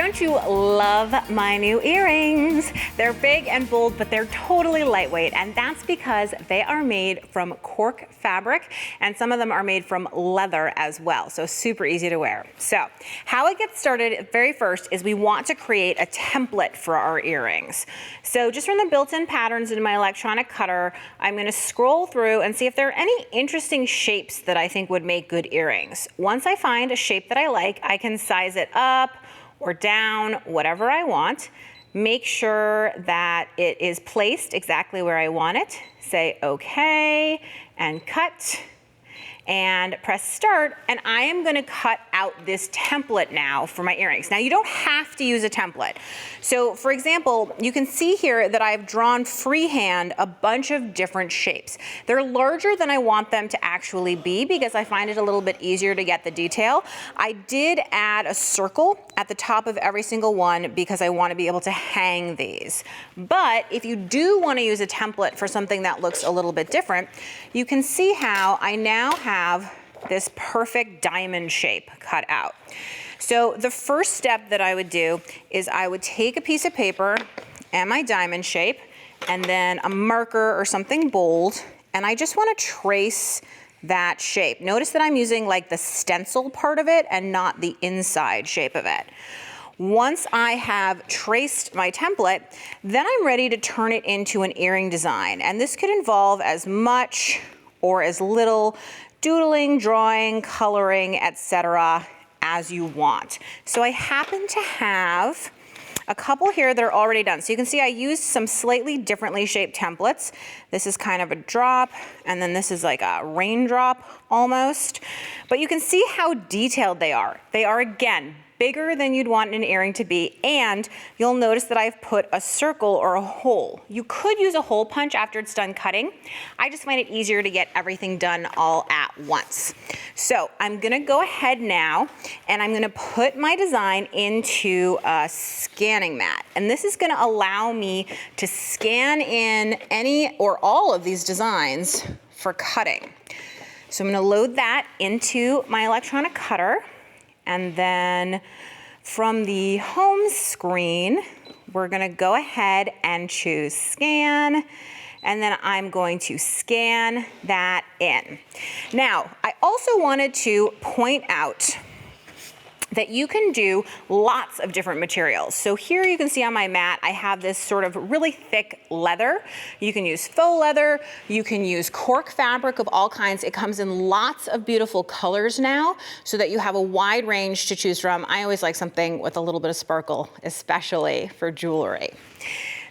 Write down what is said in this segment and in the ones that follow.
Don't you love my new earrings? They're big and bold, but they're totally lightweight, and that's because they are made from cork fabric, and some of them are made from leather as well, so super easy to wear. So how it gets started very first is we want to create a template for our earrings. So just from the built-in patterns in my electronic cutter, I'm going to scroll through and see if there are any interesting shapes that I think would make good earrings. Once I find a shape that I like, I can size it up or down, whatever I want. Make sure that it is placed exactly where I want it. Say okay and cut and press start, and I am gonna cut out this template now for my earrings. Now you don't have to use a template. So for example, you can see here that I've drawn freehand a bunch of different shapes. They're larger than I want them to actually be because I find it a little bit easier to get the detail. I did add a circle at the top of every single one because I want to be able to hang these. But if you do want to use a template for something that looks a little bit different, you can see how I now have this perfect diamond shape cut out. So the first step that I would do is I would take a piece of paper and my diamond shape and then a marker or something bold, and I just want to trace that shape. Notice that I'm using like the stencil part of it and not the inside shape of it. Once I have traced my template, then I'm ready to turn it into an earring design. And this could involve as much or as little doodling, drawing, coloring, etc. as you want. So I happen to have a couple here that are already done. So you can see I used some slightly differently shaped templates. This is kind of a drop, and then this is like a raindrop almost. But you can see how detailed they are. They are, again, bigger than you'd want an earring to be, and you'll notice that I've put a circle or a hole. You could use a hole punch after it's done cutting. I just find it easier to get everything done all at once. So I'm gonna go ahead now and I'm gonna put my design into a scanning mat. And this is gonna allow me to scan in any or all of these designs for cutting. So I'm gonna load that into my electronic cutter. And then from the home screen, we're gonna go ahead and choose scan, and then I'm going to scan that in. Now, I also wanted to point out that you can do lots of different materials. So here you can see on my mat, I have this sort of really thick leather. You can use faux leather, you can use cork fabric of all kinds. It comes in lots of beautiful colors now so that you have a wide range to choose from. I always like something with a little bit of sparkle, especially for jewelry.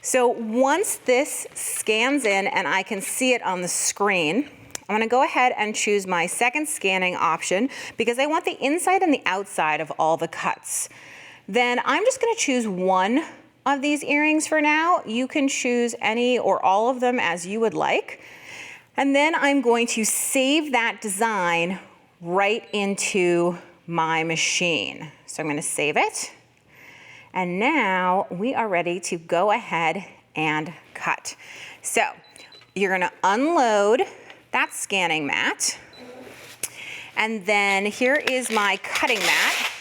So once this scans in and I can see it on the screen, I'm gonna go ahead and choose my second scanning option because I want the inside and the outside of all the cuts. Then I'm just gonna choose one of these earrings for now. You can choose any or all of them as you would like. And then I'm going to save that design right into my machine. So I'm gonna save it. And now we are ready to go ahead and cut. So you're gonna unload that scanning mat. And then here is my cutting mat.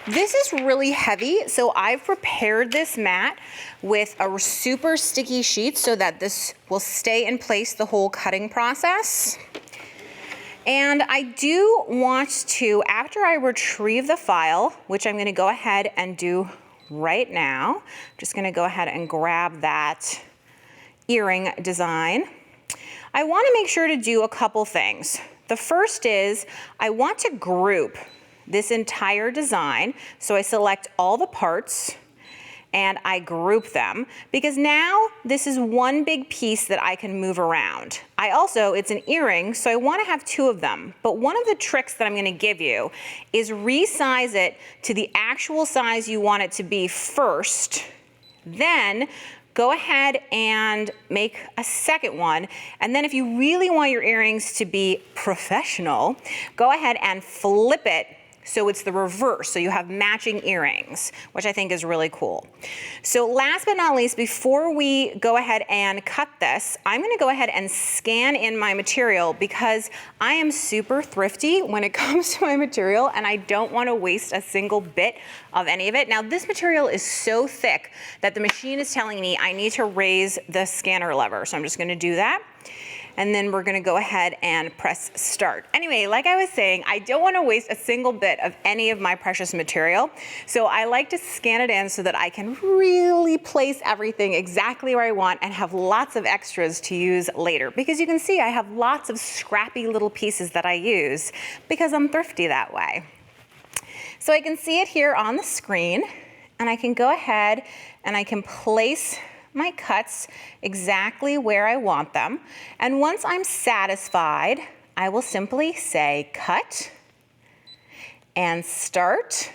This is really heavy, so I've prepared this mat with a super sticky sheet so that this will stay in place the whole cutting process. And I do want to, after I retrieve the file, which I'm gonna go ahead and do right now, I'm just gonna go ahead and grab that earring design. I want to make sure to do a couple things. The first is I want to group this entire design. So I select all the parts and I group them because now this is one big piece that I can move around. It's an earring, so I want to have two of them. But one of the tricks that I'm going to give you is resize it to the actual size you want it to be first. Then go ahead and make a second one. And then if you really want your earrings to be professional, go ahead and flip it So it's the reverse, so you have matching earrings, which I think is really cool. So last but not least, before we go ahead and cut this, I'm gonna go ahead and scan in my material because I am super thrifty when it comes to my material and I don't wanna waste a single bit of any of it. Now this material is so thick that the machine is telling me I need to raise the scanner lever, so I'm just gonna do that. And then we're gonna go ahead and press start. Anyway, like I was saying, I don't wanna waste a single bit of any of my precious material. So I like to scan it in so that I can really place everything exactly where I want and have lots of extras to use later. Because you can see I have lots of scrappy little pieces that I use because I'm thrifty that way. So I can see it here on the screen and I can go ahead and I can place my cuts exactly where I want them. And once I'm satisfied, I will simply say cut and start.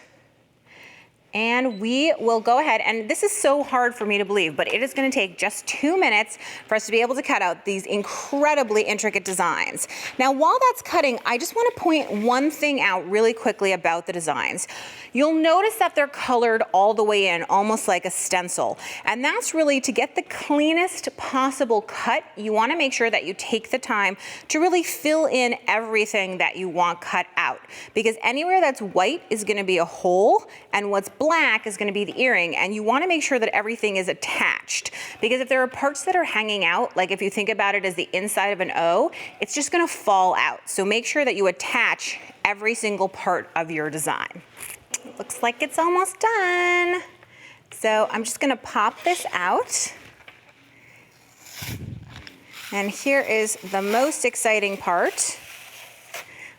And we will go ahead, and this is so hard for me to believe, but it is gonna take just 2 minutes for us to be able to cut out these incredibly intricate designs. Now, while that's cutting, I just wanna point one thing out really quickly about the designs. You'll notice that they're colored all the way in, almost like a stencil. And that's really to get the cleanest possible cut, you wanna make sure that you take the time to really fill in everything that you want cut out. Because anywhere that's white is gonna be a hole, and what's black is gonna be the earring, and you wanna make sure that everything is attached. Because if there are parts that are hanging out, like if you think about it as the inside of an O, it's just gonna fall out. So make sure that you attach every single part of your design. Looks like it's almost done. So I'm just gonna pop this out. And here is the most exciting part,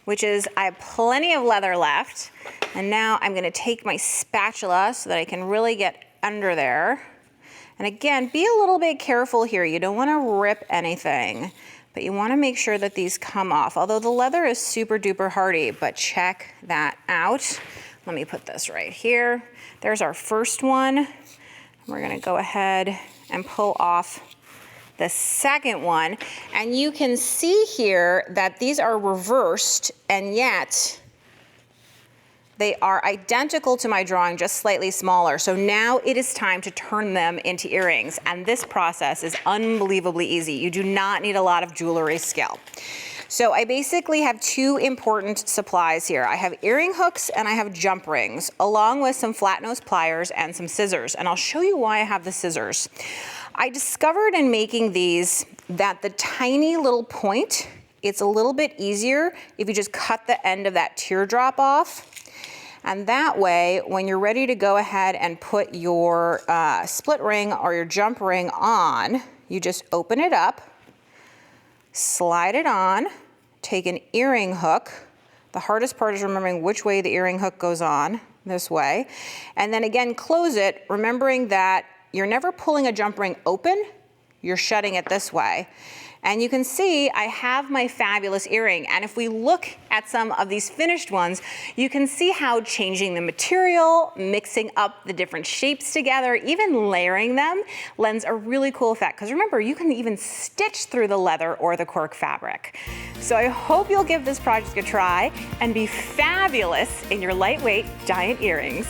which is I have plenty of leather left. And now I'm gonna take my spatula so that I can really get under there. And again, be a little bit careful here. You don't wanna rip anything, but you wanna make sure that these come off. Although the leather is super duper hardy, but check that out. Let me put this right here. There's our first one. We're gonna go ahead and pull off the second one. And you can see here that these are reversed, and yet they are identical to my drawing, just slightly smaller. So now it is time to turn them into earrings. And this process is unbelievably easy. You do not need a lot of jewelry skill. So I basically have two important supplies here. I have earring hooks and I have jump rings, along with some flat nose pliers and some scissors. And I'll show you why I have the scissors. I discovered in making these that the tiny little point, it's a little bit easier if you just cut the end of that teardrop off. And that way, when you're ready to go ahead and put your split ring or your jump ring on, you just open it up, slide it on, take an earring hook. The hardest part is remembering which way the earring hook goes on, this way. And then again, close it, remembering that you're never pulling a jump ring open, you're shutting it this way. And you can see I have my fabulous earring. And if we look at some of these finished ones, you can see how changing the material, mixing up the different shapes together, even layering them lends a really cool effect. Because remember, you can even stitch through the leather or the cork fabric. So I hope you'll give this project a try and be fabulous in your lightweight giant earrings.